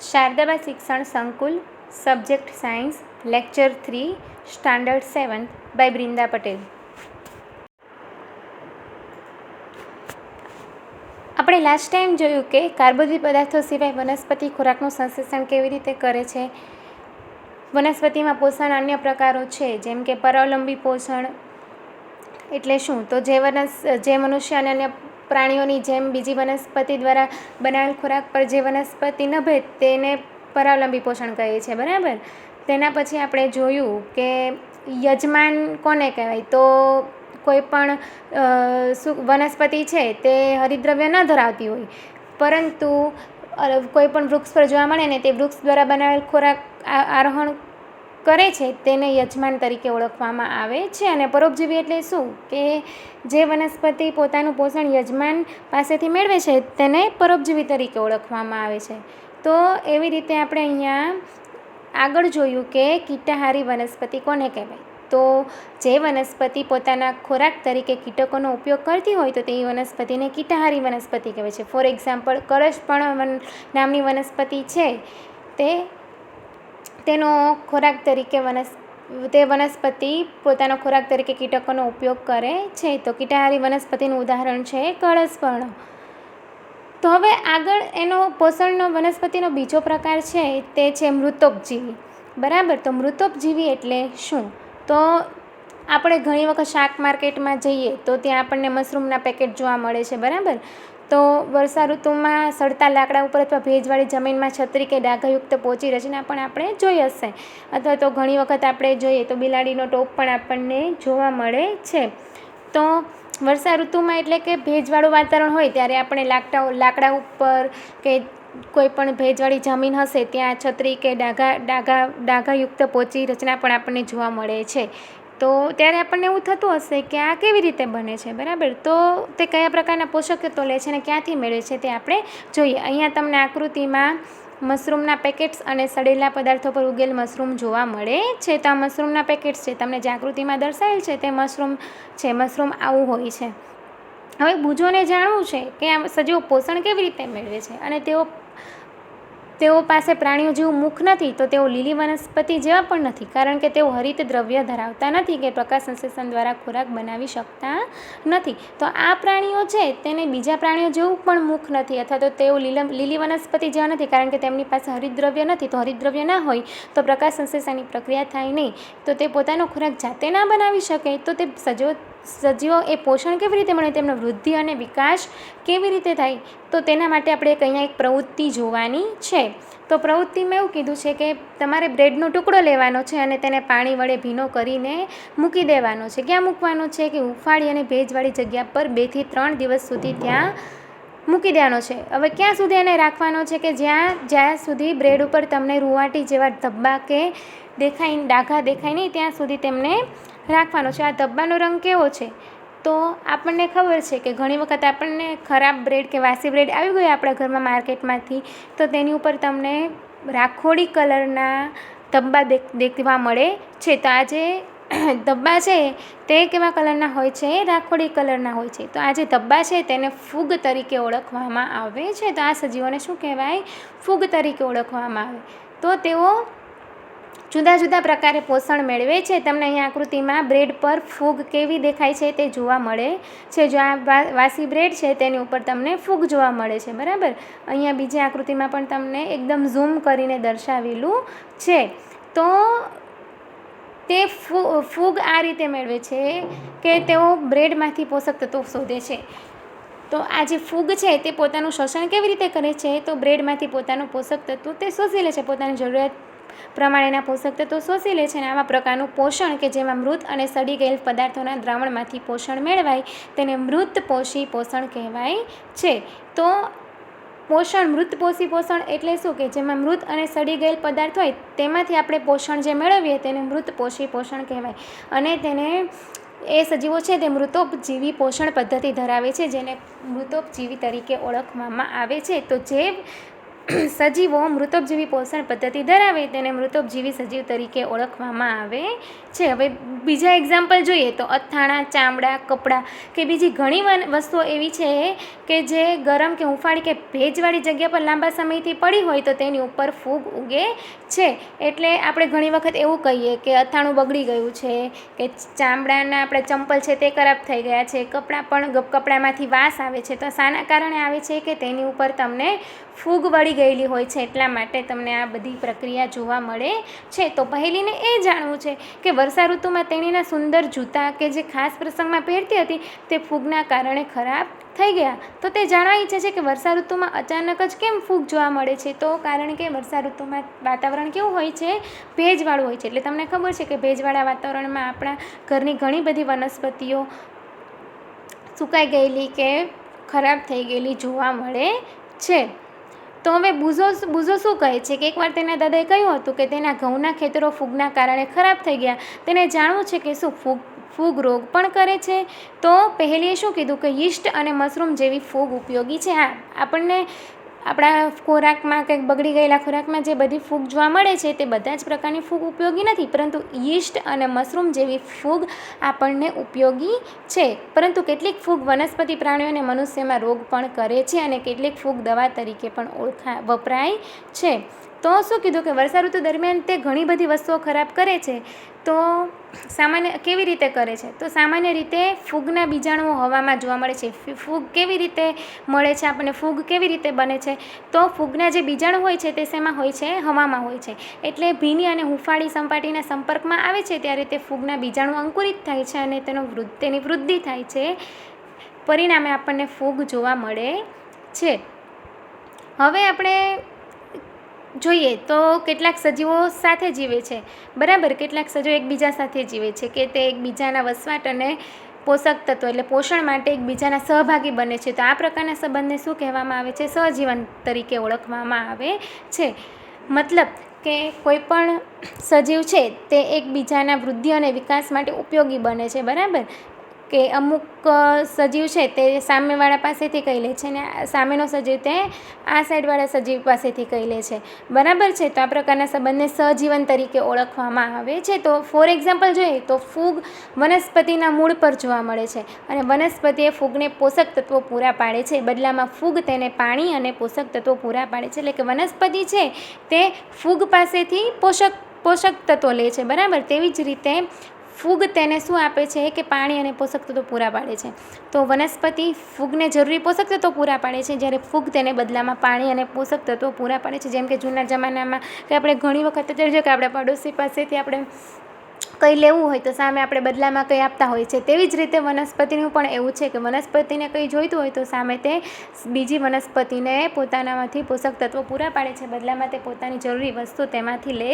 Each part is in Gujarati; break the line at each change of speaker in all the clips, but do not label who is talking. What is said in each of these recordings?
શારદાબા Shikshan Sankul, subject science, lecture 3, standard 7 by Brinda Patel. આપણે લાસ્ટ ટાઈમ જોયું કે કાર્બોદિત પદાર્થો સિવાય વનસ્પતિ ખોરાકનું સંશ્લેષણ કેવી રીતે કરે છે. વનસ્પતિમાં પોષણ અન્ય પ્રકારો છે, જેમ કે પરાવલંબી પોષણ એટલે શું? તો જે મનુષ્ય અને અન્ય પ્રાણીઓની જેમ બીજી વનસ્પતિ દ્વારા બનાવેલ ખોરાક પર જે વનસ્પતિ નભે તેને પરાવલંબી પોષણ કહે છે, બરાબર. તેના પછી આપણે જોયું કે યજમાન કોને કહેવાય? તો કોઈ પણ વનસ્પતિ છે તે હરિતદ્રવ્ય ન ધરાવતી હોય, પરંતુ કોઈ પણ વૃક્ષ પર જોવા મળે ને તે વૃક્ષ દ્વારા બનાવેલ ખોરાક આરોહણ કરે છે તેને યજમાન તરીકે ઓળખવામાં આવે છે. અને પરોપજીવી એટલે શું? કે જે વનસ્પતિ પોતાનું પોષણ યજમાન પાસેથી મેળવે છે તેને પરોપજીવી તરીકે ઓળખવામાં આવે છે. તો એવી રીતે આપણે અહીંયા આગળ જોયું કે કીટાહારી વનસ્પતિ કોને કહેવાય? તો જે વનસ્પતિ પોતાના ખોરાક તરીકે કીટકોનો ઉપયોગ કરતી હોય તો તે વનસ્પતિને કીટાહારી વનસ્પતિ કહેવાય છે. ફોર એક્ઝામ્પલ, કરચપણ નામની વનસ્પતિ છે તેનો ખોરાક તરીકે તે વનસ્પતિ પોતાનો ખોરાક તરીકે કીટકોનો ઉપયોગ કરે છે. તો કીટાહારી વનસ્પતિનું ઉદાહરણ છે કળશપર્ણ. તો હવે આગળ એનો પોષણનો વનસ્પતિનો બીજો પ્રકાર છે તે છે મૃતોપજીવી, બરાબર. તો મૃતોપજીવી એટલે શું? તો આપણે ઘણી વખત શાક માર્કેટમાં જઈએ તો ત્યાં આપણને મશરૂમના પેકેટ જોવા મળે છે, બરાબર. તો વર્ષા ઋતુમાં સડતા લાકડા ઉપર અથવા ભેજવાળી જમીનમાં છત્રી કે ડાઘાયુક્ત પોચી રચના પણ આપણે જોઈ હશે, અથવા તો ઘણી વખત આપણે જોઈએ તો બિલાડીનો ટોપ પણ આપણને જોવા મળે છે. તો વર્ષા ઋતુમાં એટલે કે ભેજવાળું વાતાવરણ હોય ત્યારે આપણે લાકડા ઉપર કે કોઈ પણ ભેજવાળી જમીન હશે ત્યાં છત્રી કે ડાઘાયુક્ત પોચી રચના પણ આપણને જોવા મળે છે. તો ત્યારે આપણને એવું થતું હશે કે આ કેવી રીતે બને છે, બરાબર. તો તે કયા પ્રકારના પોષક તત્વો લે છે અને ક્યાંથી મેળવે છે તે આપણે જોઈએ. અહીંયા તમને આકૃતિમાં મશરૂમના પેકેટ્સ અને સડેલા પદાર્થો પર ઉગેલ મશરૂમ જોવા મળે છે. તો આ મશરૂમના પેકેટ્સ છે, તમને જે આકૃતિમાં દર્શાવેલ છે તે મશરૂમ છે. મશરૂમ આવું હોય છે. હવે બુજોને જાણવું છે કે આ સજીવો પોષણ કેવી રીતે મેળવે છે, અને તેઓ પાસે પ્રાણીઓ જેવું મુખ નથી, તો તેઓ લીલી વનસ્પતિ જેવા પણ નથી, કારણ કે તેઓ હરિત દ્રવ્ય ધરાવતા નથી કે પ્રકાશ સંશ્લેષણ દ્વારા ખોરાક બનાવી શકતા નથી. તો આ પ્રાણીઓ છે તેને બીજા પ્રાણીઓ જેવું પણ મુખ નથી, અથવા તો તેઓ લીલી વનસ્પતિ જેવા નથી, કારણ કે તેમની પાસે હરિતદ્રવ્ય નથી. તો હરિતદ્રવ્ય ના હોય તો પ્રકાશ સંશ્લેષણની પ્રક્રિયા થાય નહીં, તો તે પોતાનો ખોરાક જાતે ના બનાવી શકે. તો તે સજીવો એ પોષણ કેવી રીતે મળે, તેમનો વૃદ્ધિ અને વિકાસ કેવી રીતે થાય? તો તેના માટે આપણે અહીંયા એક પ્રવૃત્તિ જોવાની છે. તો પ્રવૃત્તિમાં એવું કીધું છે કે તમારે બ્રેડનો ટુકડો લેવાનો છે અને તેને પાણી વડે ભીનો કરીને મૂકી દેવાનો છે. ક્યાં મૂકવાનો છે? કે હુંફાળી અને ભેજવાળી જગ્યા પર 2 થી 3 દિવસ સુધી ત્યાં મૂકી દેવાનો છે. હવે ક્યાં સુધી એને રાખવાનો છે? કે જ્યાં સુધી બ્રેડ ઉપર તમને રૂંવાટી જેવા ધબ્બા કે ડાઘા દેખાય નહીં ત્યાં સુધી તેમને રાખવાનો છે. આ ધબ્બાનો રંગ કેવો છે? તો આપણને ખબર છે કે ઘણી વખત આપણને ખરાબ બ્રેડ કે વાસી બ્રેડ આવી ગયો આપણા ઘરમાં માર્કેટમાંથી, તો તેની ઉપર તમને રાખોડી કલરના ધબ્બા દેખવા મળે છે. તો આ જે ધબ્બા છે તે કેવા કલરના હોય છે? રાખોડી કલરના હોય છે. તો આ જે ધબ્બા છે તેને ફૂગ તરીકે ઓળખવામાં આવે છે. તો આ સજીવોને શું કહેવાય? ફૂગ તરીકે ઓળખવામાં આવે. તો તેઓ જુદા જુદા પ્રકારે પોષણ મેળવે છે. તમને અહીંયા આકૃતિમાં બ્રેડ પર ફૂગ કેવી દેખાય છે તે જોવા મળે છે. જો આ વાસી બ્રેડ છે તેની ઉપર તમને ફૂગ જોવા મળે છે, બરાબર. અહીંયા બીજી આકૃતિમાં પણ તમને એકદમ ઝૂમ કરીને દર્શાવેલું છે. તો તે ફૂગ આ રીતે મેળવે છે કે તેઓ બ્રેડમાંથી પોષક તત્વો શોધે છે. તો આ જે ફૂગ છે તે પોતાનું શોષણ કેવી રીતે કરે છે? તો બ્રેડમાંથી પોતાનું પોષક તત્વો તે શોષી લે છે, પોતાની જરૂરિયાત પ્રમાણેના પોષક તત્વો શોષી લે છે. અને આવા પ્રકારનું પોષણ કે જેમાં મૃત અને સડી ગયેલ પદાર્થોના દ્રાવણમાંથી પોષણ મેળવાય તેને મૃતપોષી પોષણ કહેવાય છે. તો મૃતપોષી પોષણ એટલે શું? કે જેમાં મૃત અને સડી ગયેલ પદાર્થ હોય તેમાંથી આપણે પોષણ જે મેળવીએ તેને મૃતપોષી પોષણ કહેવાય. અને તેને એ સજીવો છે તે મૃતોપજીવી પોષણ પદ્ધતિ ધરાવે છે, જેને મૃતોપજીવી તરીકે ઓળખવામાં આવે છે. તો જે સજીવો મૃતોપજીવી પોષણ પદ્ધતિ ધરાવે તેને મૃતોપજીવી સજીવ તરીકે ઓળખવામાં આવે છે. હવે બીજા એક્ઝામ્પલ જોઈએ તો અથાણાં, ચામડા, કપડાં કે બીજી ઘણી વસ્તુઓ એવી છે કે જે ગરમ કે હૂંફાળી કે ભેજવાળી જગ્યા પર લાંબા સમયથી પડી હોય તો તેની ઉપર ફૂગ ઉગે છે. એટલે આપણે ઘણી વખત એવું કહીએ કે અથાણું બગડી ગયું છે, કે ચામડાના આપણે ચંપલ છે તે ખરાબ થઈ ગયા છે, કપડામાંથી વાસ આવે છે, તો શાના કારણે આવે છે કે તેની ઉપર તમને ફૂગ વળી ગયેલી હોય છે, એટલા માટે તમને આ બધી પ્રક્રિયા જોવા મળે છે. તો પહેલીને એ જાણવું છે કે વર્ષા ઋતુમાં તેણીના સુંદર જૂતા કે જે ખાસ પ્રસંગમાં પહેરતી હતી તે ફૂગના કારણે ખરાબ થઈ ગયા. તો તે જાણવા ઈચ્છે છે કે વર્ષા ઋતુમાં અચાનક જ કેમ ફૂગ જોવા મળે છે. તો કારણ કે વર્ષા ઋતુમાં વાતાવરણ કેવું હોય છે, ભેજવાળું હોય છે. એટલે તમને ખબર છે કે ભેજવાળા વાતાવરણમાં આપણા ઘરની ઘણી બધી વનસ્પતિઓ સુકાઈ ગયેલી કે ખરાબ થઈ ગયેલી જોવા મળે છે. તો હવે બુઝો શું કહે છે કે એકવાર તેના દાદાએ કહ્યું હતું કે તેના ઘઉંના ખેતરો ફૂગના કારણે ખરાબ થઈ ગયા. તેને જાણવું છે કે શું ફૂગ રોગ પણ કરે છે. તો પહેલીએ શું કીધું કે યીસ્ટ અને મશરૂમ જેવી ફૂગ ઉપયોગી છે. હા, આપણને આપણા ખોરાકમાં કંઈક બગડી ગયેલા ખોરાકમાં જે બધી ફૂગ જોવા મળે છે તે બધા જ પ્રકારની ફૂગ ઉપયોગી નથી, પરંતુ યીસ્ટ અને મશરૂમ જેવી ફૂગ આપણને ઉપયોગી છે. પરંતુ કેટલીક ફૂગ વનસ્પતિ, પ્રાણીઓ અને મનુષ્યમાં રોગ પણ કરે છે અને કેટલીક ફૂગ દવા તરીકે પણ વપરાય છે. તો શું કીધું કે વર્ષા ઋતુ દરમિયાન તે ઘણી બધી વસ્તુઓ ખરાબ કરે છે. તો કેવી રીતે કરે છે? તો સામાન્ય રીતે ફૂગના બીજાણુઓ હવામાં જોવા મળે છે. ફૂગ કેવી રીતે મળે છે આપણને? ફૂગ કેવી રીતે બને છે? તો ફૂગના જે બીજાણુ હોય છે તે શેમાં હોય છે? હવામાં હોય છે. એટલે ભીની અને હૂંફાળી સપાટીના સંપર્કમાં આવે છે ત્યારે તે ફૂગના બીજાણુ અંકુરિત થાય છે અને તેની વૃદ્ધિ થાય છે. પરિણામે આપણને ફૂગ જોવા મળે છે. હવે આપણે જોઈએ તો કેટલાક સજીવો સાથે જીવે છે, બરાબર. કેટલાક સજીવો એકબીજા સાથે જીવે છે કે તે એકબીજાના વસવાટ અને પોષક તત્વો એટલે પોષણ માટે એકબીજાના સહભાગી બને છે. તો આ પ્રકારના સંબંધને શું કહેવામાં આવે છે? સહજીવન તરીકે ઓળખવામાં આવે છે. મતલબ કે કોઈ પણ સજીવ છે તે એકબીજાના વૃદ્ધિ અને વિકાસ માટે ઉપયોગી બને છે, બરાબર. કે અમુક સજીવ છે તે સામેવાળા પાસેથી કહી લે છે ને સામેનો સજીવ તે આ સાઈડવાળા સજીવ પાસેથી કહી લે છે, બરાબર છે. તો આ પ્રકારના સંબંધને સહજીવન તરીકે ઓળખવામાં આવે છે. તો ફોર એક્ઝામ્પલ જોઈએ તો ફૂગ વનસ્પતિના મૂળ પર જોવા મળે છે અને વનસ્પતિ એ ફૂગને પોષક તત્વો પૂરા પાડે છે. બદલામાં ફૂગ તેને પાણી અને પોષક તત્વો પૂરા પાડે છે. એટલે કે વનસ્પતિ છે તે ફૂગ પાસેથી પોષક તત્વો લે છે, બરાબર. તેવી જ રીતે ફૂગ તેને શું આપે છે કે પાણી અને પોષક તત્વો પૂરા પાડે છે. તો વનસ્પતિ ફૂગને જરૂરી પોષક તત્વો પૂરા પાડે છે, જ્યારે ફૂગ તેને બદલામાં પાણી અને પોષક તત્વો પૂરા પાડે છે. જેમ કે જૂના જમાનામાં કે આપણે ઘણી વખત જોઈએ કે આપણે પડોશી પાસેથી આપણે કંઈ લેવું હોય તો સામે આપણે બદલામાં કંઈ આપતા હોય છે. તેવી જ રીતે વનસ્પતિનું પણ એવું છે કે વનસ્પતિને કંઈ જોઈતું હોય તો સામે તે બીજી વનસ્પતિને પોતાનામાંથી પોષક તત્વો પૂરા પાડે છે, બદલામાં તે પોતાની જરૂરી વસ્તુ તેમાંથી લે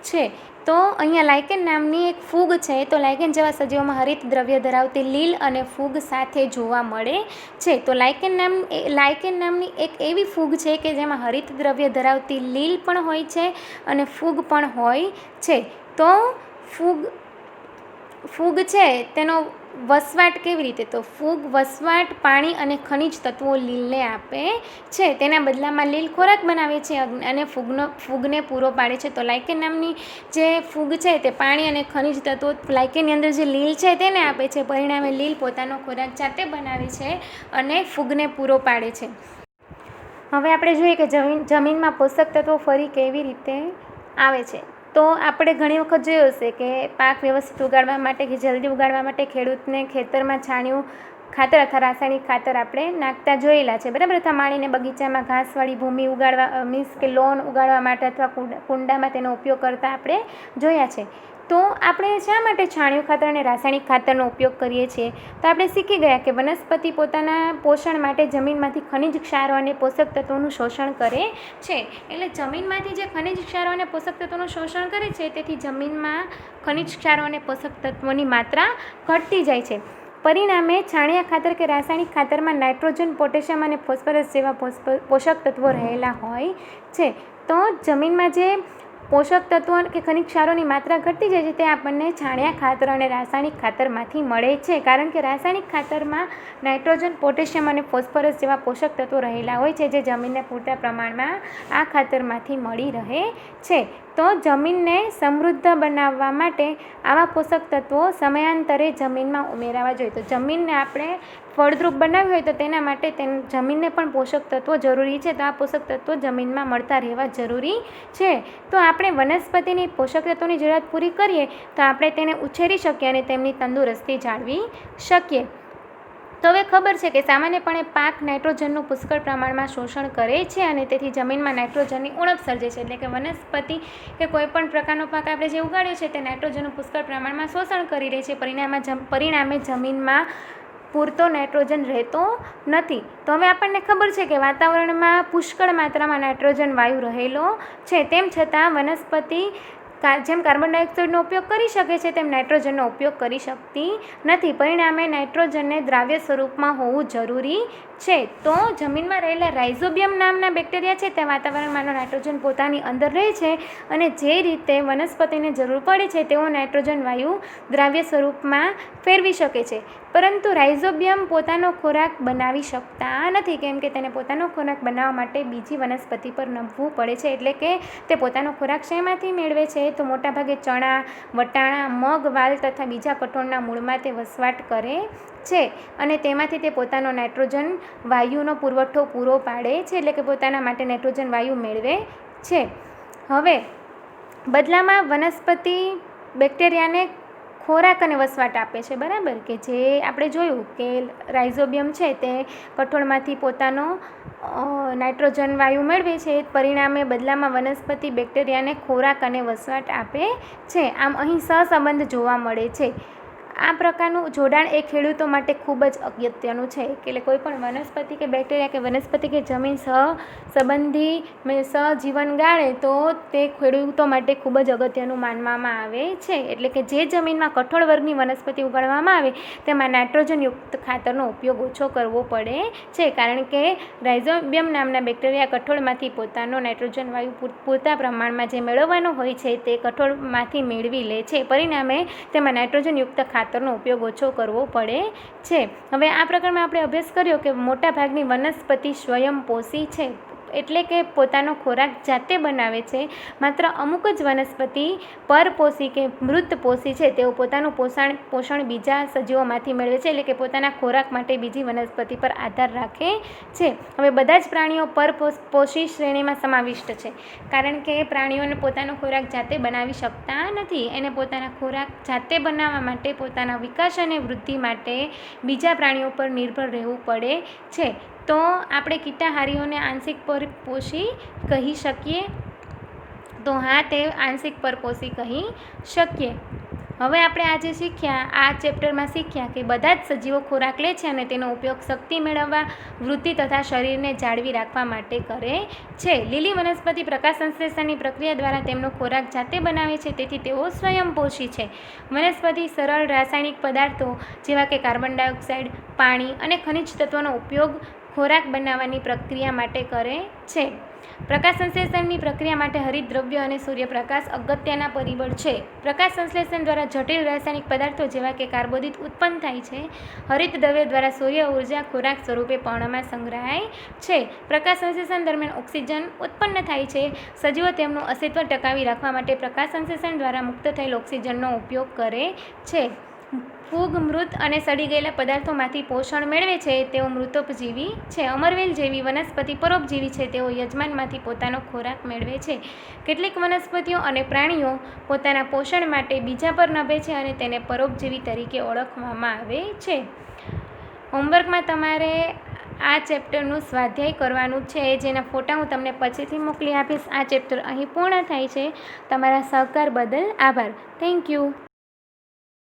છે. તો અહીંયા લાઇકેન નામની એક ફૂગ છે. તો લાઇકેન જેવા સજીવોમાં હરિત દ્રવ્ય ધરાવતી લીલ અને ફૂગ સાથે જોવા મળે છે. તો લાઇકેન નામની એક એવી ફૂગ છે કે જેમાં હરિત દ્રવ્ય ધરાવતી લીલ પણ હોય છે અને ફૂગ પણ હોય છે. તો ફૂગ છે તેનો વસવાટ કેવી રીતે? તો ફૂગ વસવાટ પાણી અને ખનિજ તત્વો લીલને આપે છે. તેના બદલામાં લીલ ખોરાક બનાવે છે અને ફૂગને પૂરો પાડે છે. તો લાઇકેન નામની જે ફૂગ છે તે પાણી અને ખનિજ તત્વો લાઇકેનની અંદર જે લીલ છે તેને આપે છે. પરિણામે લીલ પોતાનો ખોરાક જાતે બનાવે છે અને ફૂગને પૂરો પાડે છે. હવે આપણે જોઈએ કે જમીનમાં પોષક તત્વો ફરી કેવી રીતે આવે છે. તો આપણે ઘણી વખત જોયું હશે કે પાક વ્યવસ્થિત ઉગાડવા માટે કે જલ્દી ઉગાડવા માટે ખેડૂતને ખેતરમાં છાણિયું ખાતર અથવા રાસાયણિક ખાતર આપણે નાખતા જોયેલા છે, બરાબર. અથવા માણીને બગીચામાં ઘાસવાળી ભૂમિ ઉગાડવા મીન્સ કે લોન ઉગાડવા માટે અથવા કુંડામાં તેનો ઉપયોગ કરતા આપણે જોયા છે. તો આપણે શા માટે છાણિયું ખાતર અને રાસાયણિક ખાતરનો ઉપયોગ કરીએ છીએ? તો આપણે શીખી ગયા કે વનસ્પતિ પોતાના પોષણ માટે જમીનમાંથી ખનિજ ક્ષારો અને પોષક તત્વોનું શોષણ કરે છે. એટલે જમીનમાંથી જે ખનિજ ક્ષારો અને પોષક તત્વોનું શોષણ કરે છે તેથી જમીનમાં ખનિજ ક્ષારો અને પોષક તત્વોની માત્રા ઘટતી જાય છે. પરિણામે છાણિયા ખાતર કે રાસાયણિક ખાતરમાં નાઇટ્રોજન, પોટેશિયમ અને ફોસ્ફરસ જેવા પોષક તત્વો રહેલા હોય છે. તો જમીનમાં જે પોષક તત્વો કે ખનિજ ક્ષારોની માત્રા ઘટતી જાય છે તે આપણને છાણિયા ખાતર અને રાસાયણિક ખાતરમાંથી મળે છે, કારણ કે રાસાયણિક ખાતરમાં નાઇટ્રોજન, પોટેશિયમ અને ફોસ્ફરસ જેવા પોષક તત્વો રહેલા હોય છે, જે જમીનને પૂરતા પ્રમાણમાં આ ખાતરમાંથી મળી રહે છે. તો જમીનને સમૃદ્ધ બનાવવા માટે આવા પોષક તત્વો સમયાંતરે જમીનમાં ઉમેરાવા જોઈએ. તો જમીનને આપણે ફળદ્રુપ બનાવવી હોય તો તેના માટે જમીનને પણ પોષક તત્વો જરૂરી છે. તો આ પોષક તત્વો જમીનમાં મળતા રહેવા જરૂરી છે. તો આપણે વનસ્પતિની પોષક તત્વોની જરૂરિયાત પૂરી કરીએ તો આપણે તેને ઉછેરી શકીએ અને તેમની તંદુરસ્તી જાળવી શકીએ. તો હવે ખબર છે કે સામાન્યપણે પાક નાઇટ્રોજનનું પુષ્કળ પ્રમાણમાં શોષણ કરે છે અને તેથી જમીનમાં નાઇટ્રોજનની ઉણપ સર્જે છે. એટલે કે વનસ્પતિ કે કોઈ પણ પ્રકારનો પાક આપણે જે ઉગાડ્યો છે તે નાઇટ્રોજનનું પુષ્કળ પ્રમાણમાં શોષણ કરી રહે છે. પરિણામે જમીનમાં પૂરતો નાઇટ્રોજન રહેતો નથી. તો હવે આપણને ખબર છે કે વાતાવરણમાં પુષ્કળ માત્રામાં નાઇટ્રોજન વાયુ રહેલો છે, તેમ છતાં વનસ્પતિ જેમ કાર્બન ડાયોક્સાઇડનો ઉપયોગ કરી શકે છે તેમ નાઇટ્રોજનનો ઉપયોગ કરી શકતી નથી. પરિણામે નાઇટ્રોજનને દ્રાવ્ય સ્વરૂપમાં હોવું જરૂરી છે. તો જમીનમાં રહેલા રાઇઝોબિયમ નામના બેક્ટેરિયા છે તે વાતાવરણમાં નાઇટ્રોજન પોતાની અંદર રહે છે અને જે રીતે વનસ્પતિને જરૂર પડે છે તેવો નાઇટ્રોજન વાયુ દ્રાવ્ય સ્વરૂપમાં ફેરવી શકે છે. પરંતુ રાઇઝોબિયમ પોતાનો ખોરાક બનાવી શકતા નથી, કેમ કે તેને પોતાનો ખોરાક બનાવવા માટે બીજી વનસ્પતિ પર નભવું પડે છે. એટલે કે તે પોતાનો ખોરાક શેમાંથી મેળવે છે? તો મોટાભાગે ચણા, વટાણા, મગ, વાલ તથા બીજા કઠોળના મૂળમાં તે વસવાટ કરે છે અને તેમાંથી તે પોતાનો નાઇટ્રોજન વાયુનો પુરવઠો પૂરો પાડે છે. એટલે કે પોતાના માટે નાઇટ્રોજન વાયુ મેળવે છે. હવે બદલામાં વનસ્પતિ બેક્ટેરિયાને ખોરાક અને વસવાટ આપે છે, બરાબર, કે જે આપણે જોયું કે રાઇઝોબિયમ છે તે કઠોળમાંથી પોતાનો નાઇટ્રોજન વાયુ મેળવે છે. પરિણામે બદલામાં વનસ્પતિ બેક્ટેરિયાને ખોરાક અને વસવાટ આપે છે. આમ અહીં સહસંબંધ જોવા મળે છે. આ પ્રકારનું જોડાણ એ ખેડૂતો માટે ખૂબ જ અગત્યનું છે. એટલે કોઈ પણ વનસ્પતિ કે બેક્ટેરિયા કે વનસ્પતિ કે જમીન સહસંબંધી સહજીવન ગાળે તો તે ખેડૂતો માટે ખૂબ જ અગત્યનું માનવામાં આવે છે. એટલે કે જે જમીનમાં કઠોળ વર્ગની વનસ્પતિ ઉગાડવામાં આવે તેમાં નાઇટ્રોજનયુક્ત ખાતરનો ઉપયોગ ઓછો કરવો પડે છે, કારણ કે રાઇઝોબિયમ નામના બેક્ટેરિયા કઠોળમાંથી પોતાનો નાઇટ્રોજન વાયુ પૂરતા પ્રમાણમાં જે મેળવવાનો હોય છે તે કઠોળમાંથી મેળવી લે છે. પરિણામે તેમાં નાઇટ્રોજનયુક્ત ખાતરનો ઉપયોગ ઓછો કરવો પડે છે. હવે આ પ્રકારમાં આપણે અભ્યાસ કર્યો કે મોટાભાગની વનસ્પતિ સ્વયંપોષી છે, એટલે કે પોતાનો ખોરાક જાતે બનાવે છે. માત્ર અમુક જ વનસ્પતિ પરપોષી કે મૃતપોષી છે, તેઓ પોતાનું પોષણ બીજા સજીવોમાંથી મેળવે છે, એટલે કે પોતાના ખોરાક માટે બીજી વનસ્પતિ પર આધાર રાખે છે. હવે બધા જ પ્રાણીઓ પરપોષી શ્રેણીમાં સમાવિષ્ટ છે, કારણ કે પ્રાણીઓને પોતાનો ખોરાક જાતે બનાવી શકતા નથી. એને પોતાના ખોરાક જાતે બનાવવા માટે પોતાના વિકાસ અને વૃદ્ધિ માટે બીજા પ્રાણીઓ પર નિર્ભર રહેવું પડે છે. તો આપણે કીટાહારીઓને આંશિક પરપોષી કહી શકીએ? તો હા, તે આંશિક પરપોષી કહી શકીએ. હવે આપણે આજે આ ચેપ્ટરમાં શીખ્યા કે બધા જ સજીવો ખોરાક લે છે અને તેનો ઉપયોગ શક્તિ મેળવવા, વૃદ્ધિ તથા શરીરને જાળવી રાખવા માટે કરે છે. લીલી વનસ્પતિ પ્રકાશ સંશ્લેષણની પ્રક્રિયા દ્વારા તેમનો ખોરાક જાતે બનાવે છે, તેથી તેઓ સ્વયંપોષી છે. વનસ્પતિ સરળ રાસાયણિક પદાર્થો જેવા કે કાર્બન ડાયોક્સાઇડ, પાણી અને ખનિજ તત્વોનો ઉપયોગ ખોરાક બનાવવાની પ્રક્રિયા માટે કરે છે. પ્રકાશ સંશ્લેષણની પ્રક્રિયા માટે હરિતદ્રવ્ય અને સૂર્યપ્રકાશ અગત્યના પરિબળ છે. પ્રકાશ સંશ્લેષણ દ્વારા જટિલ રાસાયણિક પદાર્થો જેવા કે કાર્બોદિત ઉત્પન્ન થાય છે. હરિતદ્રવ્ય દ્વારા સૂર્ય ઉર્જા ખોરાક સ્વરૂપે પર્ણમાં સંગ્રહાય છે. પ્રકાશ સંશ્લેષણ દરમિયાન ઓક્સિજન ઉત્પન્ન થાય છે. સજીવો તેમનું અસ્તિત્વ ટકાવી રાખવા માટે પ્રકાશ સંશ્લેષણ દ્વારા મુક્ત થયેલ ઓક્સિજનનો ઉપયોગ કરે છે. ફૂગ મૃત અને સડી ગયેલા પદાર્થોમાંથી પોષણ મેળવે છે, તેઓ મૃતોપજીવી છે. અમરવેલ જેવી વનસ્પતિ પરોપજીવી છે, તેઓ યજમાનમાંથી પોતાનો ખોરાક મેળવે છે. કેટલીક વનસ્પતિઓ અને પ્રાણીઓ પોતાના પોષણ માટે બીજા પર નભે છે અને તેને પરોપજીવી તરીકે ઓળખવામાં આવે છે. હોમવર્કમાં તમારે આ ચેપ્ટરનું સ્વાધ્યાય કરવાનું છે, જેના ફોટા હું તમને પછીથી મોકલી આપીશ. આ ચેપ્ટર અહીં પૂર્ણ થાય છે. તમારા સહકાર બદલ આભાર. Thank you.